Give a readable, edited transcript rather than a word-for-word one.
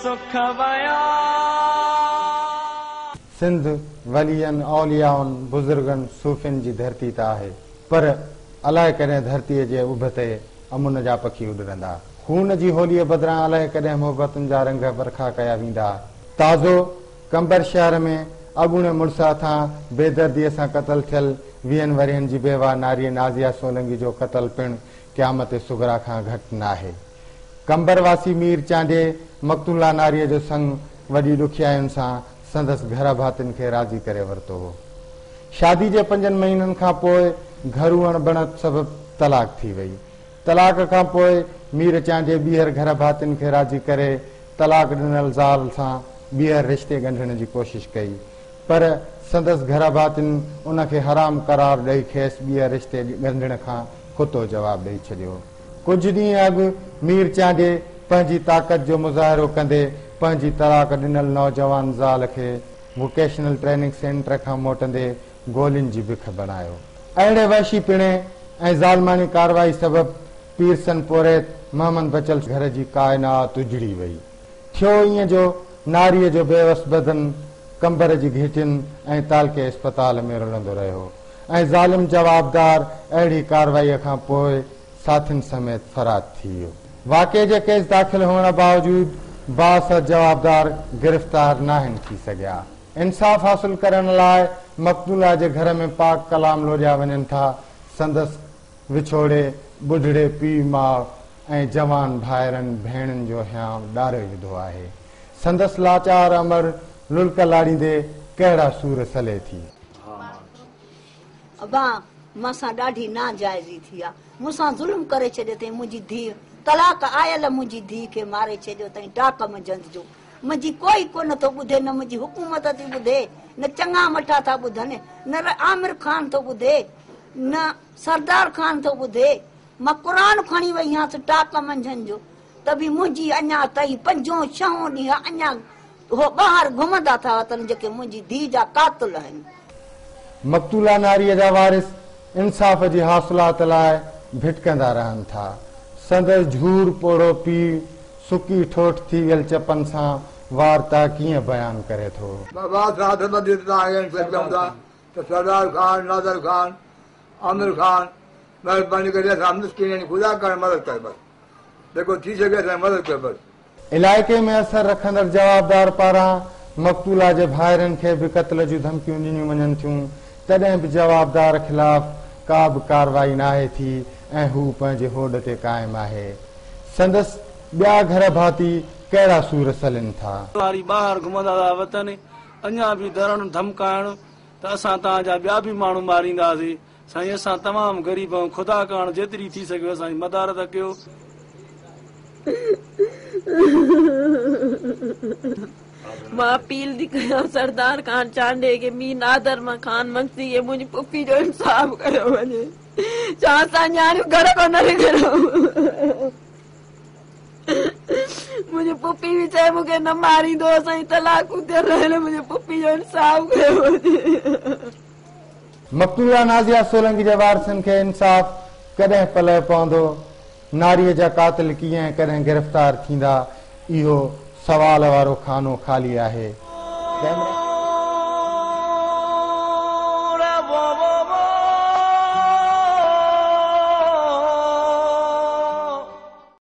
सुख वया सिंध वलियन औलियाउन बुजुर्गन सूफिन जी धरती ता है पर अलाए कॾहिं धरतीअ जे उभ ते अमुन जा पखी उॾरंदा खून जी होलीअ बदिरां अलाए कॾहिं मोहबतुनि जा रंग बरखा कया वेंदा ताज़ो कंबर शहर में अगुणे मुड़ुस हथां बेदर्दीअ सां क़तल थियल 20 वरियनि जी बेवा नारीअ नाज़िया सोलंगी जो क़तल पिणु क़यामत सुगरा खां घटि न आहे कंबरवासी मीर चांडे मक़तूला नारीअ जो संग वॾी ॾुखियायुनि सां संदसि घर भातियुनि खे राज़ी करे वरितो हो शादी जे 5 महीननि खां पोइ घर अणबणत सबबि तलाक थी वई तलाक खां पोइ मीर चांडे ॿीहर घर भातियुनि खे राज़ी करे तलाक ॾिनल ज़ाल सां ॿीहर रिश्ते ॻंढण जी कोशिश कई पर संदसि घर भातियुनि उनखे हराम करार ॾेई खेसि ॿीहर रिश्ते ॻंढण खां खुतो जवाबु ॾेई छॾियो कुझु ॾींहं अॻु मीर चांडे पंहिंजी ताक़त जो मुज़ाहिरो कंदे पंहिंजी तलाक ॾिनल नौजवान ज़ाल खे वोकेशनल ट्रेनिंग सेंटर खां मोटंदे गोलियुनि जी बिख बणायो अहिड़े वहशी पिणे ऐं ज़ालमानी कार्रवाई सबबि पीरसन पोरेत मोहम्मद बचल घर जी काइनात उजड़ी वई थियो ईअं जो नारीअ जो बेवस बदन कंबर जी घिटियुनि ऐं तालके अस्पताल में रुलंदो रहियो ऐं ज़ालिम जवाबदार अहिड़ी कार्रवाईअ खां पोइ साथियुनि समेत फरार थी वियो वाक़े जे केस दाख़िल हुअण बावजूदि बासर जवाबदार गिरफ़्तार नाहिनि थी सघिया इंसाफ़ हासिल करण लाइ मक़तूला जे घर में पाक कलाम लोॼिया वञनि था संदसि विछोड़े ॿुढड़े पीउ माउ ऐं जवान भाइरनि भेणनि जो हियां ॾारे विधो आहे संदसि लाचार अमर लुल्क लाड़ींदे कहिड़ा सूर सले थी अबा मूंसां ॾाढी नाजाइज़ी थी आहे मूंसां ज़ुल्म करे छॾियो अथई मुंहिंजी धीउ तलाक आयल मुंहिंजी धीउ खे मारे छॾियो अथई टाक मंझंदि जो मुंहिंजी कोई कोन थो ॿुधे न मुंहिंजी हुकूमत थी ॿुधे न चङा मठा था ॿुधनि न आमिर खान थो ॿुधे न सरदार खान थो ॿुधे मां क़ुरान खणी वई आहियां टाक मंझंदि जो त बि मुंहिंजी अञा ताईं 5-6 ॾींहं अञा हो ॿाहिरि घुमंदा था वतन जेके मुंहिंजी धीउ जा कातिल आहिनि मक़तूला नारीअ जा वारिस इंसाफ़ जी हासिलात लाइ भिटकंदा रहनि था संदसि झूर पोड़ो पीउ सुकी ठोठ थी वियल चपनि सां वार्ता कीअं बयान करे थो सरदार खान नादर खान आमिर खान महिरबानी करे ख़ुदा करण मदद कर बस जेको थी सघे मदद कर बस इलाइक़े में असर रखंदड़ जवाबदार पारां मक़तूला जे भाइरनि खे बि क़त्ल जूं धमकियूं ॾिनियूं वञनि थियूं तॾहिं बि जवाबदार ख़िलाफ़ का बि कार्रवाई नाहे थी ऐं हू पंहिंजे होॾ ते क़ाइमु आहे संदसि ॿिया घर भाती कहिड़ा सूर सलनि था ॿाहिरि घुमंदा था वतन अञा बि धरण धमकाइण त असां तव्हांजा ॿिया बि माण्हू मारींदासीं साईं असां तमामु ग़रीब आहियूं ख़ुदा करण जेतिरी थी सघे असांजी मदारत कयो मां अपील थी कयां सरदार खान चांडे के मी नादर मां खान मंगसी के मुंहिंजी पुफी जो इंसाफ़ कयो वञे छा असां न्याणियूं घर कोन करो मुंहिंजी पुफी बि चए मूंखे न मारींदो असांजी तलाकूं थियल रहियल मुंहिंजी पुफी जो इंसाफ़ कयो वञे मक़तूला नाज़िया सोलंगी जे वारसनि खे इंसाफ़ कॾहिं पले पवंदो नारीअ जा कातिल कीअं कॾहिं गिरफ़्तार थींदा इहो सवाल वारो खानो ख़ाली आहे।